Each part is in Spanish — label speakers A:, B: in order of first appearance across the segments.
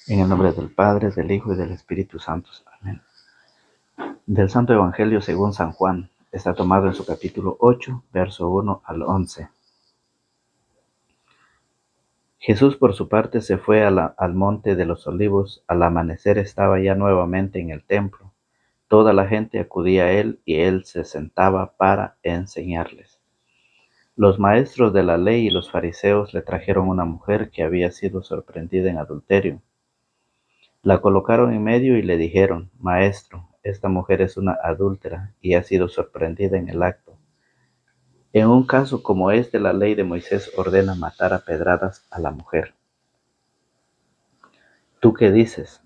A: En el nombre del Padre, del Hijo y del Espíritu Santo. Amén. Del Santo Evangelio según San Juan. Está tomado en su capítulo 8, verso 1 al 11. Jesús por su parte se fue al monte de los olivos. Al amanecer estaba ya nuevamente en el templo. Toda la gente acudía a él y él se sentaba para enseñarles. Los maestros de la ley y los fariseos le trajeron una mujer que había sido sorprendida en adulterio. La colocaron en medio y le dijeron: Maestro, esta mujer es una adúltera y ha sido sorprendida en el acto. En un caso como este, la ley de Moisés ordena matar a pedradas a la mujer. ¿Tú qué dices?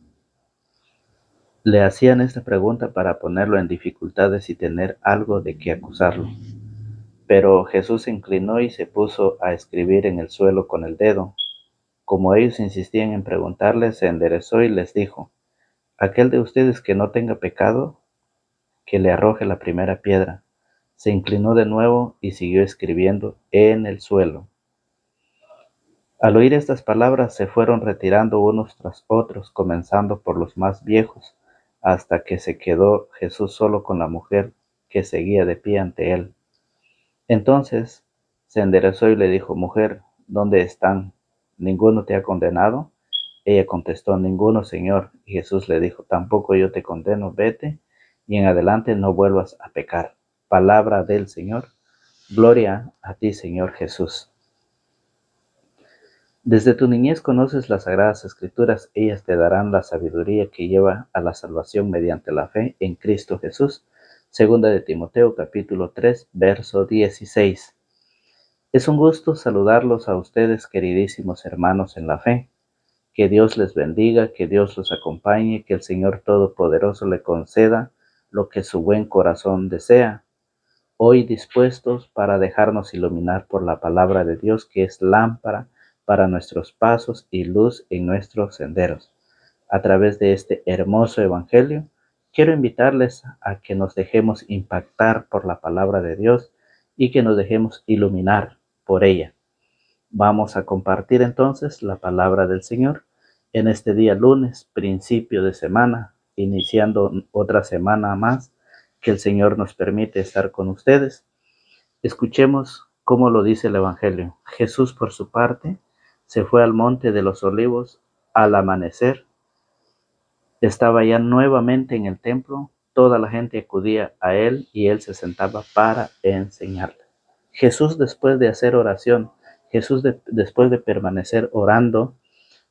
A: Le hacían esta pregunta para ponerlo en dificultades y tener algo de qué acusarlo. Pero Jesús se inclinó y se puso a escribir en el suelo con el dedo. Como ellos insistían en preguntarle, se enderezó y les dijo: Aquel de ustedes que no tenga pecado, que le arroje la primera piedra. Se inclinó de nuevo y siguió escribiendo en el suelo. Al oír estas palabras se fueron retirando unos tras otros, comenzando por los más viejos, hasta que se quedó Jesús solo con la mujer que seguía de pie ante él. Entonces se enderezó y le dijo: Mujer, ¿dónde están? ¿Ninguno te ha condenado? Ella contestó: Ninguno, Señor. Y Jesús le dijo: Tampoco yo te condeno, vete, y en adelante no vuelvas a pecar. Palabra del Señor. Gloria a ti, Señor Jesús. Desde tu niñez conoces las sagradas escrituras. Ellas te darán la sabiduría que lleva a la salvación mediante la fe en Cristo Jesús. Segunda de Timoteo, capítulo 3, verso 16. Es un gusto saludarlos a ustedes, queridísimos hermanos en la fe. Que Dios les bendiga, que Dios los acompañe, que el Señor Todopoderoso le conceda lo que su buen corazón desea. Hoy dispuestos para dejarnos iluminar por la palabra de Dios, que es lámpara para nuestros pasos y luz en nuestros senderos. A través de este hermoso evangelio, quiero invitarles a que nos dejemos impactar por la palabra de Dios y que nos dejemos iluminar por ella. Vamos a compartir entonces la palabra del Señor en este día lunes, principio de semana, iniciando otra semana más que el Señor nos permite estar con ustedes. Escuchemos cómo lo dice el Evangelio. Jesús, por su parte, se fue al monte de los olivos. Al amanecer estaba ya nuevamente en el templo. Toda la gente acudía a él y él se sentaba para enseñarle. Jesús, después de hacer oración, después de permanecer orando,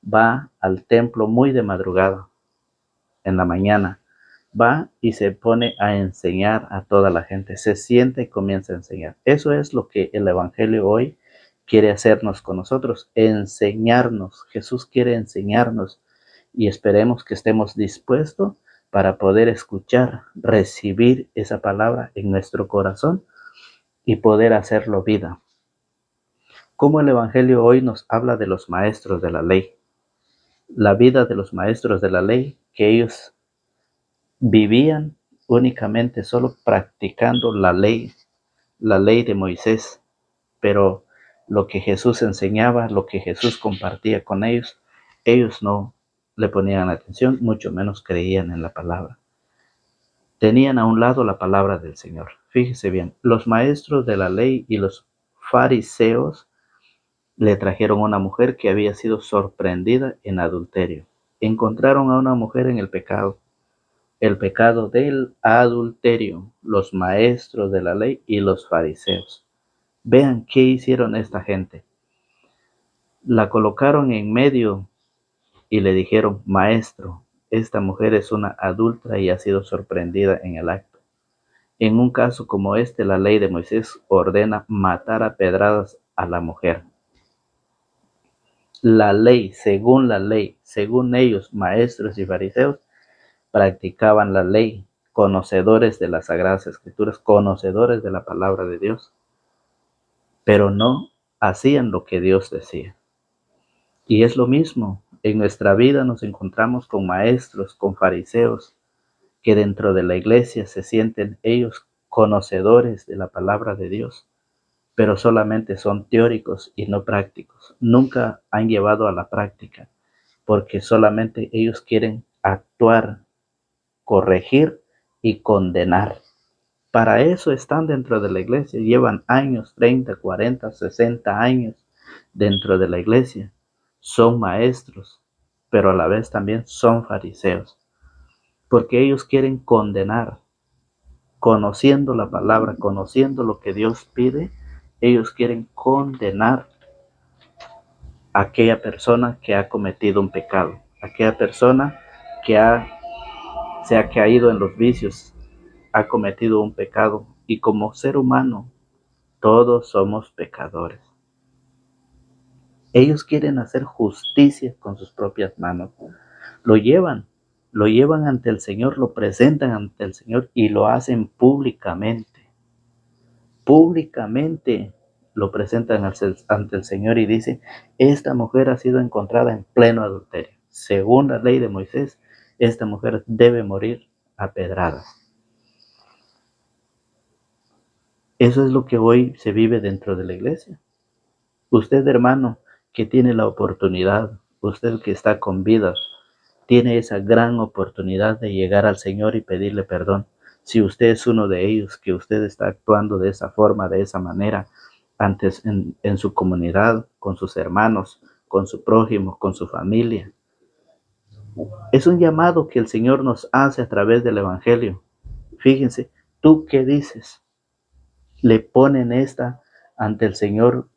A: va al templo muy de madrugada, en la mañana. Va y se pone a enseñar a toda la gente. Se sienta y comienza a enseñar. Eso es lo que el Evangelio hoy quiere hacernos con nosotros, enseñarnos. Jesús quiere enseñarnos y esperemos que estemos dispuestos para poder escuchar, recibir esa palabra en nuestro corazón y poder hacerlo vida. Como el Evangelio hoy nos habla de los maestros de la ley, la vida de los maestros de la ley, que ellos vivían únicamente solo practicando la ley de Moisés, pero lo que Jesús enseñaba, lo que Jesús compartía con ellos, ellos no le ponían atención, mucho menos creían en la palabra. Tenían a un lado la palabra del Señor. Fíjese bien, los maestros de la ley y los fariseos le trajeron una mujer que había sido sorprendida en adulterio. Encontraron a una mujer en el pecado del adulterio, los maestros de la ley y los fariseos. Vean qué hicieron esta gente. La colocaron en medio y le dijeron: Maestro, esta mujer es una adúltera y ha sido sorprendida en el acto. En un caso como este, la ley de Moisés ordena matar a pedradas a la mujer. La ley, según ellos, maestros y fariseos, practicaban la ley, conocedores de las Sagradas Escrituras, conocedores de la palabra de Dios, pero no hacían lo que Dios decía. Y es lo mismo, en nuestra vida nos encontramos con maestros, con fariseos, que dentro de la iglesia se sienten ellos conocedores de la palabra de Dios, pero solamente son teóricos y no prácticos. Nunca han llevado a la práctica porque solamente ellos quieren actuar, corregir y condenar. Para eso están dentro de la iglesia, llevan años, 30, 40, 60 años dentro de la iglesia. Son maestros, pero a la vez también son fariseos, porque ellos quieren condenar, conociendo la palabra, conociendo lo que Dios pide, ellos quieren condenar a aquella persona que ha cometido un pecado, aquella persona que se ha caído en los vicios, ha cometido un pecado, y como ser humano todos somos pecadores. Ellos quieren hacer justicia con sus propias manos. Lo llevan ante el Señor, lo presentan ante el Señor y lo hacen públicamente. Públicamente lo presentan ante el Señor y dicen: esta mujer ha sido encontrada en pleno adulterio. Según la ley de Moisés, esta mujer debe morir a pedradas. Eso es lo que hoy se vive dentro de la iglesia. Usted, hermano, que tiene la oportunidad, usted que está con vida, tiene esa gran oportunidad de llegar al Señor y pedirle perdón. Si usted es uno de ellos, que usted está actuando de esa forma, de esa manera, antes en su comunidad, con sus hermanos, con su prójimo, con su familia. Es un llamado que el Señor nos hace a través del Evangelio. Fíjense, ¿tú qué dices? Le ponen esta ante el Señor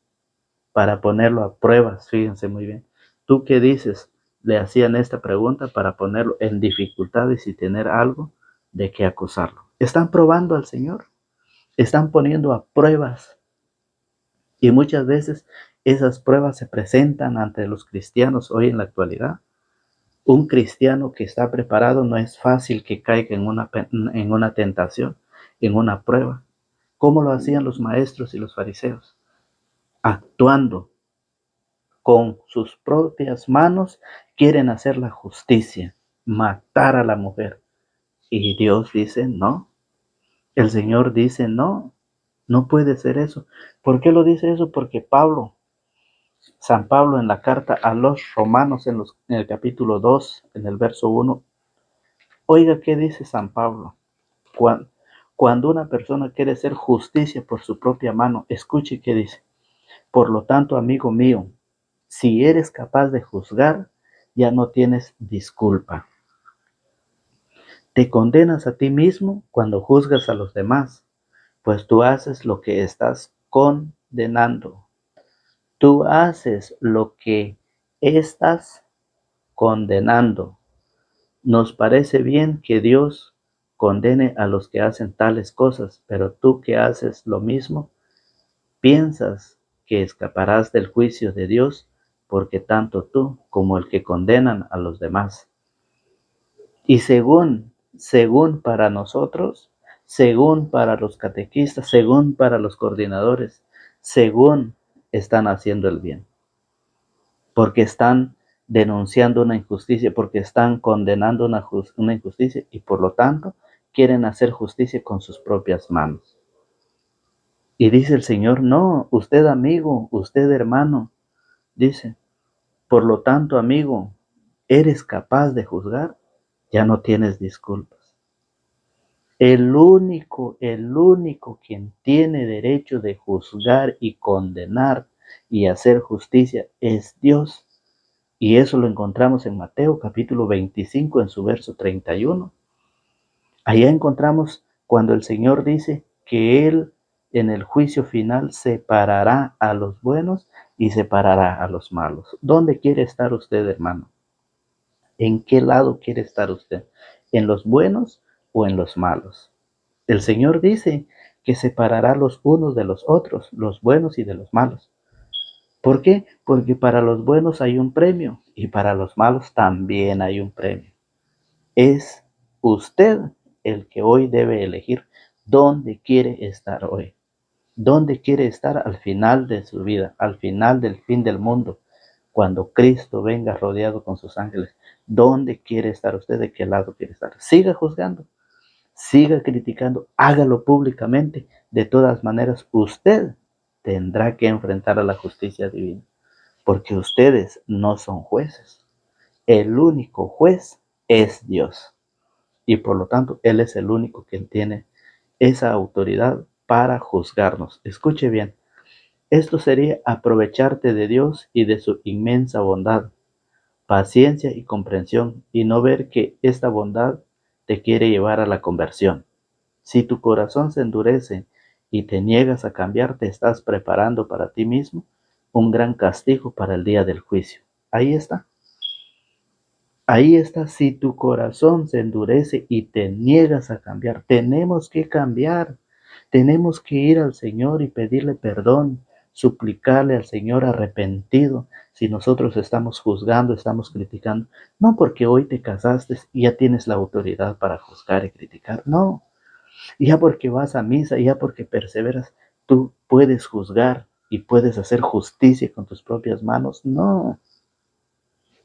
A: para ponerlo a pruebas. Fíjense muy bien. ¿Tú qué dices? Le hacían esta pregunta para ponerlo en dificultades y tener algo de qué acusarlo. Están probando al Señor, están poniendo a pruebas, y muchas veces esas pruebas se presentan ante los cristianos hoy en la actualidad. Un cristiano que está preparado no es fácil que caiga en una tentación, en una prueba. ¿Cómo lo hacían los maestros y los fariseos? Actuando con sus propias manos, quieren hacer la justicia, matar a la mujer. Y Dios dice no. El Señor dice no, no puede ser eso. ¿Por qué lo dice eso? Porque San Pablo, en la carta a los romanos, en el capítulo 2, en el verso 1, oiga qué dice San Pablo. Cuando una persona quiere hacer justicia por su propia mano, escuche qué dice. Por lo tanto, amigo mío, si eres capaz de juzgar, ya no tienes disculpa. Te condenas a ti mismo cuando juzgas a los demás, pues tú haces lo que estás condenando. Tú haces lo que estás condenando. Nos parece bien que Dios condene a los que hacen tales cosas, pero tú que haces lo mismo, piensas que escaparás del juicio de Dios, porque tanto tú como el que condenan a los demás. Y según para nosotros, según para los catequistas, según para los coordinadores, según están haciendo el bien, porque están denunciando una injusticia, porque están condenando una injusticia, y por lo tanto quieren hacer justicia con sus propias manos. Y dice el Señor: no, usted amigo, usted hermano, dice, por lo tanto amigo, ¿eres capaz de juzgar? Ya no tienes disculpas. El único quien tiene derecho de juzgar y condenar y hacer justicia es Dios. Y eso lo encontramos en Mateo capítulo 25 en su verso 31. Allá encontramos cuando el Señor dice que Él en el juicio final separará a los buenos y separará a los malos. ¿Dónde quiere estar usted, hermano? ¿En qué lado quiere estar usted? ¿En los buenos o en los malos? El Señor dice que separará los unos de los otros, los buenos y de los malos. ¿Por qué? Porque para los buenos hay un premio y para los malos también hay un premio. Es usted el que hoy debe elegir dónde quiere estar hoy. ¿Dónde quiere estar al final de su vida, al final del fin del mundo, cuando Cristo venga rodeado con sus ángeles? ¿Dónde quiere estar usted? ¿De qué lado quiere estar? Siga juzgando, siga criticando, hágalo públicamente. De todas maneras, usted tendrá que enfrentar a la justicia divina, porque ustedes no son jueces. El único juez es Dios. Y por lo tanto, Él es el único que tiene esa autoridad para juzgarnos. Escuche bien, esto sería aprovecharte de Dios y de su inmensa bondad, paciencia y comprensión, y no ver que esta bondad te quiere llevar a la conversión. Si tu corazón se endurece y te niegas a cambiar, te estás preparando para ti mismo un gran castigo para el día del juicio. Ahí está. Ahí está, si tu corazón se endurece y te niegas a cambiar, tenemos que cambiar, tenemos que ir al Señor y pedirle perdón, suplicarle al Señor arrepentido. Si nosotros estamos juzgando, estamos criticando, no porque hoy te casaste y ya tienes la autoridad para juzgar y criticar, no, ya porque vas a misa, ya porque perseveras, tú puedes juzgar y puedes hacer justicia con tus propias manos, no,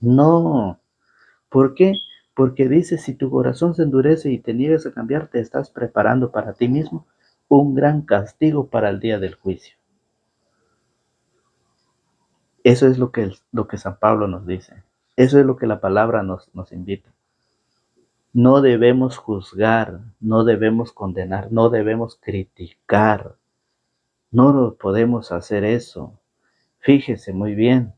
A: no. ¿Por qué? Porque dice, si tu corazón se endurece y te niegas a cambiar, te estás preparando para ti mismo un gran castigo para el día del juicio. Eso es lo que San Pablo nos dice. Eso es lo que la palabra nos invita. No debemos juzgar, no debemos condenar, no debemos criticar. No podemos hacer eso. Fíjese muy bien.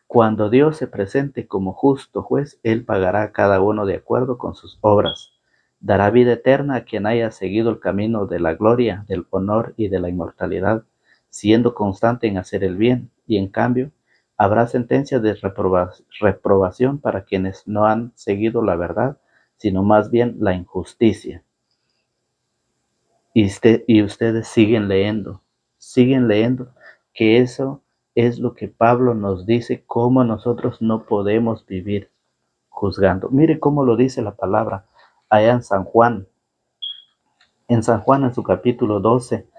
A: Cuando Dios se presente como justo juez, Él pagará a cada uno de acuerdo con sus obras. Dará vida eterna a quien haya seguido el camino de la gloria, del honor y de la inmortalidad, siendo constante en hacer el bien, y en cambio habrá sentencia de reprobación para quienes no han seguido la verdad, sino más bien la injusticia. Y ustedes siguen leyendo, que eso es lo que Pablo nos dice, cómo nosotros no podemos vivir juzgando. Mire cómo lo dice la palabra allá en San Juan, en su capítulo 12,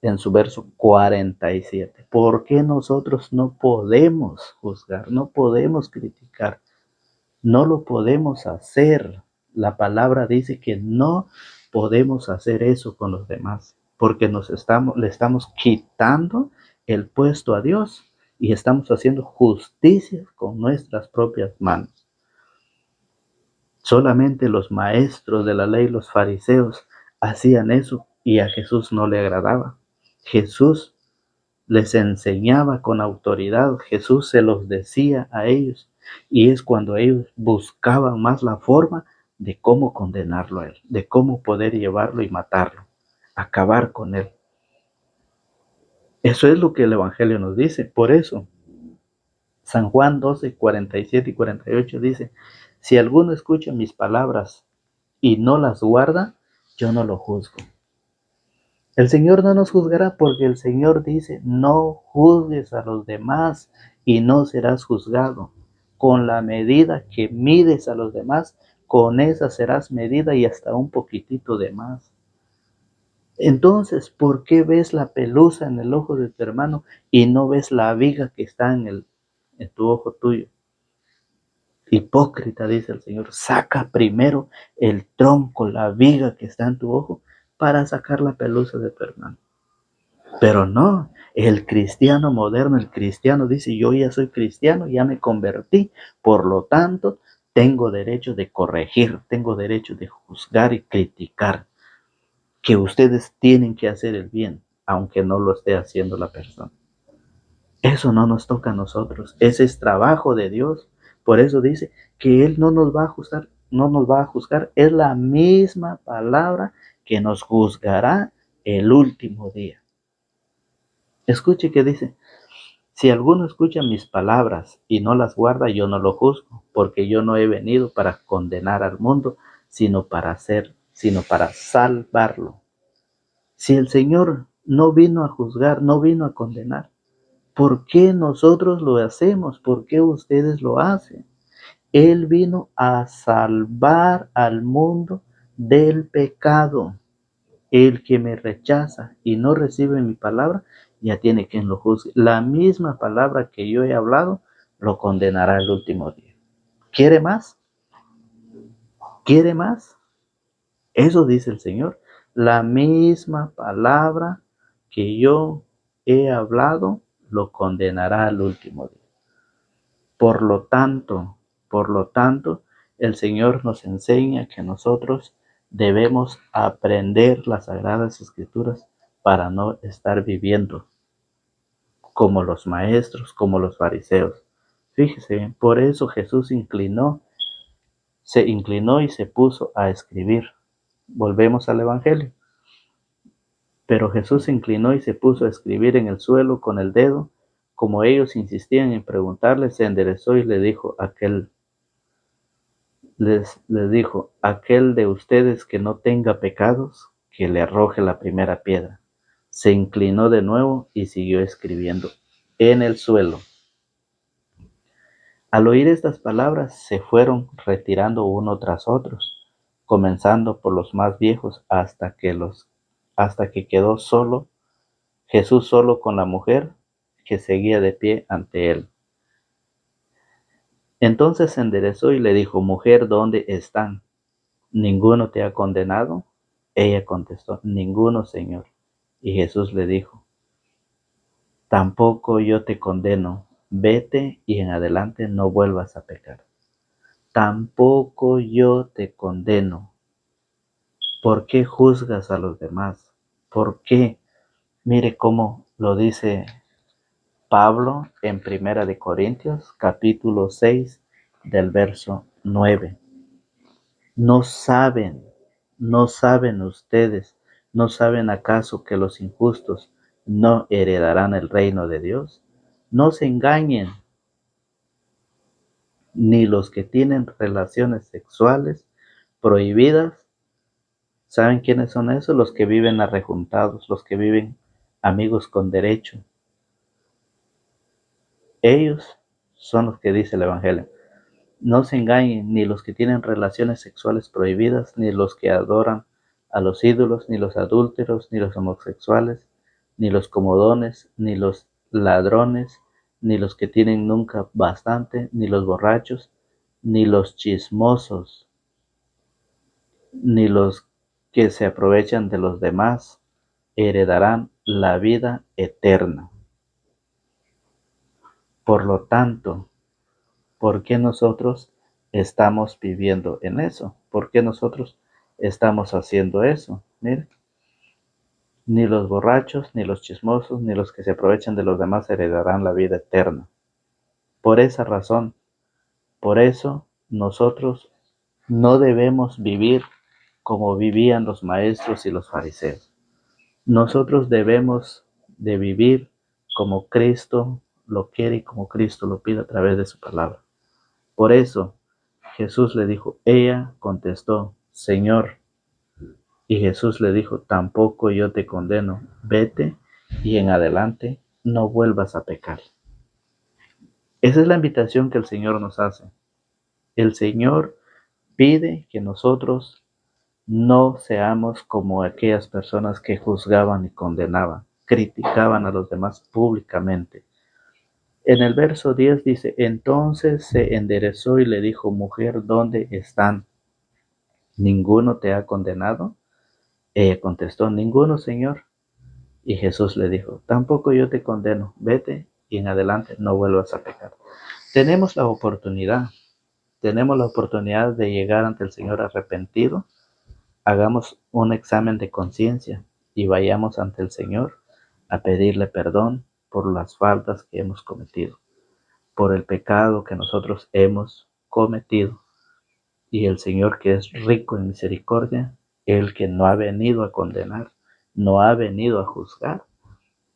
A: en su verso 47. ¿Por qué nosotros no podemos juzgar, no podemos criticar? No lo podemos hacer. La palabra dice que no podemos hacer eso con los demás, porque le estamos quitando el puesto a Dios y estamos haciendo justicia con nuestras propias manos. Solamente los maestros de la ley, los fariseos, hacían eso y a Jesús no le agradaba. Jesús les enseñaba con autoridad, Jesús se los decía a ellos, y es cuando ellos buscaban más la forma de cómo condenarlo a él, de cómo poder llevarlo y matarlo, acabar con él. Eso es lo que el Evangelio nos dice. Por eso, San Juan 12, 47 y 48 dice, si alguno escucha mis palabras y no las guarda, yo no lo juzgo. El Señor no nos juzgará porque el Señor dice, no juzgues a los demás y no serás juzgado. Con la medida que mides a los demás, con esa serás medida y hasta un poquitito de más. Entonces, ¿por qué ves la pelusa en el ojo de tu hermano y no ves la viga que está en tu ojo tuyo? Hipócrita, dice el Señor, saca primero el tronco, la viga que está en tu ojo, para sacar la pelusa de tu hermano. Pero no, el cristiano moderno, el cristiano dice, yo ya soy cristiano, ya me convertí, por lo tanto, tengo derecho de corregir, tengo derecho de juzgar y criticar, que ustedes tienen que hacer el bien, aunque no lo esté haciendo la persona. Eso no nos toca a nosotros, ese es trabajo de Dios. Por eso dice que Él no nos va a juzgar, no nos va a juzgar, es la misma palabra que nos juzgará el último día. Escuche que dice, si alguno escucha mis palabras y no las guarda, yo no lo juzgo, porque yo no he venido para condenar al mundo, sino para salvarlo. Si el Señor no vino a juzgar, no vino a condenar, ¿por qué nosotros lo hacemos? ¿Por qué ustedes lo hacen? Él vino a salvar al mundo del pecado. El que me rechaza y no recibe mi palabra, ya tiene quien lo juzgue. La misma palabra que yo he hablado, lo condenará el último día. ¿Quiere más? ¿Quiere más? Eso dice el Señor. La misma palabra que yo he hablado, lo condenará al último día. Por lo tanto, Por lo tanto, el Señor nos enseña que nosotros debemos aprender las Sagradas Escrituras para no estar viviendo como los maestros, como los fariseos. Fíjese bien, por eso Jesús se inclinó y se puso a escribir. Volvemos al Evangelio. Pero Jesús se inclinó y se puso a escribir en el suelo con el dedo. Como ellos insistían en preguntarle, se enderezó y le dijo les dijo, aquel de ustedes que no tenga pecados, que le arroje la primera piedra. Se inclinó de nuevo y siguió escribiendo en el suelo. Al oír estas palabras, se fueron retirando uno tras otros, comenzando por los más viejos hasta que quedó Jesús solo con la mujer que seguía de pie ante él. Entonces se enderezó y le dijo, mujer, ¿dónde están? ¿Ninguno te ha condenado? Ella contestó, ninguno, Señor. Y Jesús le dijo, tampoco yo te condeno, vete y en adelante no vuelvas a pecar. Tampoco yo te condeno. ¿Por qué juzgas a los demás? ¿Por qué? Mire cómo lo dice Pablo en Primera de Corintios, capítulo 6, del verso 9. No saben ustedes, no saben acaso que los injustos no heredarán el reino de Dios. No se engañen, ni los que tienen relaciones sexuales prohibidas. ¿Saben quiénes son esos? Los que viven arrejuntados, los que viven amigos con derecho. Ellos son los que dice el Evangelio. No se engañen, ni los que tienen relaciones sexuales prohibidas, ni los que adoran a los ídolos, ni los adúlteros, ni los homosexuales, ni los comodones, ni los ladrones, ni los que tienen nunca bastante, ni los borrachos, ni los chismosos, ni los que se aprovechan de los demás, heredarán la vida eterna. Por lo tanto, ¿por qué nosotros estamos viviendo en eso? ¿Por qué nosotros estamos haciendo eso? Mire, ni los borrachos, ni los chismosos, ni los que se aprovechan de los demás heredarán la vida eterna. Por esa razón, por eso nosotros no debemos vivir como vivían los maestros y los fariseos. Nosotros debemos de vivir como Cristo lo quiere y como Cristo lo pide a través de su palabra. Por eso Jesús le dijo, ella contestó, Señor. Y Jesús le dijo, tampoco yo te condeno, vete y en adelante no vuelvas a pecar. Esa es la invitación que el Señor nos hace. El Señor pide que nosotros no seamos como aquellas personas que juzgaban y condenaban, criticaban a los demás públicamente. En el verso 10 dice, entonces se enderezó y le dijo, mujer, ¿dónde están? ¿Ninguno te ha condenado? Ella contestó, ninguno, Señor. Y Jesús le dijo, tampoco yo te condeno, vete y en adelante no vuelvas a pecar. Tenemos la oportunidad de llegar ante el Señor arrepentido. Hagamos un examen de conciencia y vayamos ante el Señor a pedirle perdón por las faltas que hemos cometido, por el pecado que nosotros hemos cometido. Y el Señor, que es rico en misericordia, el que no ha venido a condenar, no ha venido a juzgar,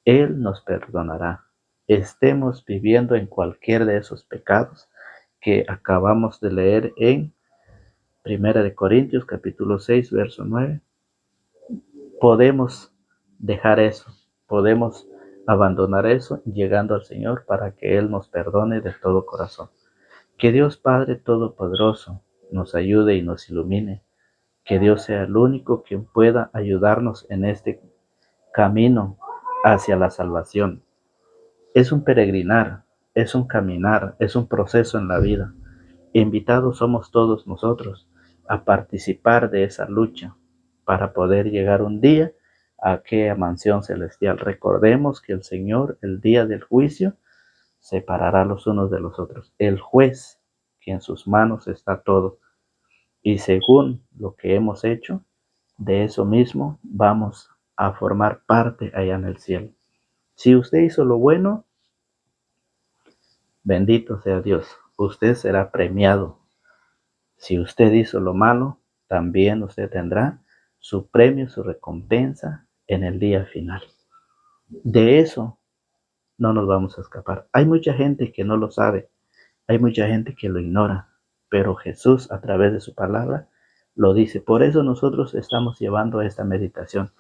A: Él nos perdonará. Estemos viviendo en cualquier de esos pecados que acabamos de leer en Primera de Corintios, capítulo 6, verso 9. Podemos dejar eso, podemos abandonar eso, llegando al Señor para que Él nos perdone de todo corazón. Que Dios Padre Todopoderoso nos ayude y nos ilumine. Que Dios sea el único quien pueda ayudarnos en este camino hacia la salvación. Es un peregrinar, es un caminar, es un proceso en la vida. Invitados somos todos nosotros a participar de esa lucha para poder llegar un día a aquella mansión celestial. Recordemos que el Señor, el día del juicio, separará los unos de los otros. El juez que en sus manos está todo. Y según lo que hemos hecho, de eso mismo vamos a formar parte allá en el cielo. Si usted hizo lo bueno, bendito sea Dios, usted será premiado. Si usted hizo lo malo, también usted tendrá su premio, su recompensa en el día final. De eso no nos vamos a escapar. Hay mucha gente que no lo sabe, hay mucha gente que lo ignora, pero Jesús a través de su palabra lo dice. Por eso nosotros estamos llevando esta meditación.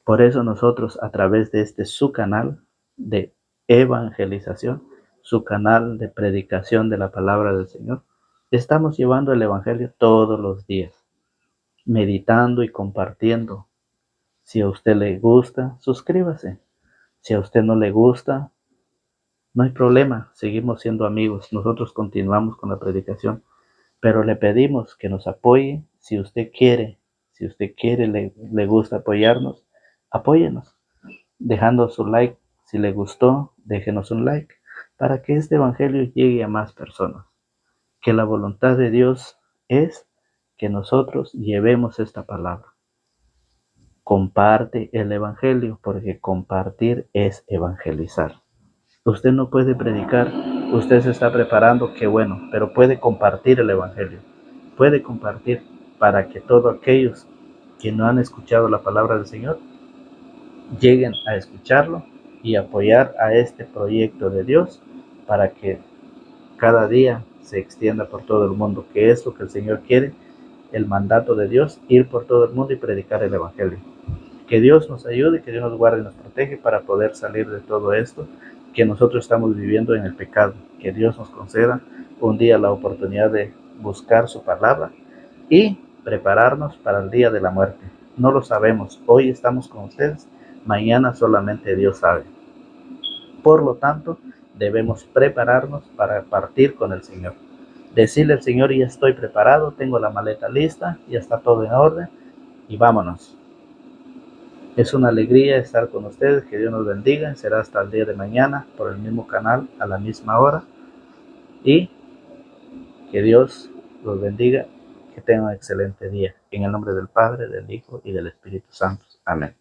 A: Por eso nosotros a través de su canal de evangelización, su canal de predicación de la palabra del Señor, estamos llevando el evangelio todos los días, meditando y compartiendo. Si a usted le gusta, suscríbase. Si a usted no le gusta, no hay problema, seguimos siendo amigos. Nosotros continuamos con la predicación, pero le pedimos que nos apoye. Si usted quiere, le gusta apoyarnos, apóyenos, dejando su like. Si le gustó, déjenos un like para que este evangelio llegue a más personas. Que la voluntad de Dios es que nosotros llevemos esta palabra. Comparte el evangelio, porque compartir es evangelizar. Usted no puede predicar, usted se está preparando, qué bueno, pero puede compartir el evangelio. Puede compartir para que todos aquellos que no han escuchado la palabra del Señor lleguen a escucharlo y apoyar a este proyecto de Dios para que cada día se extienda por todo el mundo, que es lo que el Señor quiere, el mandato de Dios, ir por todo el mundo y predicar el evangelio. Que Dios nos ayude, que Dios nos guarde y nos protege para poder salir de todo esto que nosotros estamos viviendo en el pecado. Que Dios nos conceda un día la oportunidad de buscar su palabra y prepararnos para el día de la muerte. No lo sabemos, hoy estamos con ustedes, mañana solamente Dios sabe. Por lo tanto, debemos prepararnos para partir con el Señor. Decirle al Señor, ya estoy preparado, tengo la maleta lista, ya está todo en orden y vámonos. Es una alegría estar con ustedes, que Dios nos bendiga. Será hasta el día de mañana por el mismo canal a la misma hora. Y que Dios los bendiga, que tengan un excelente día. En el nombre del Padre, del Hijo y del Espíritu Santo. Amén.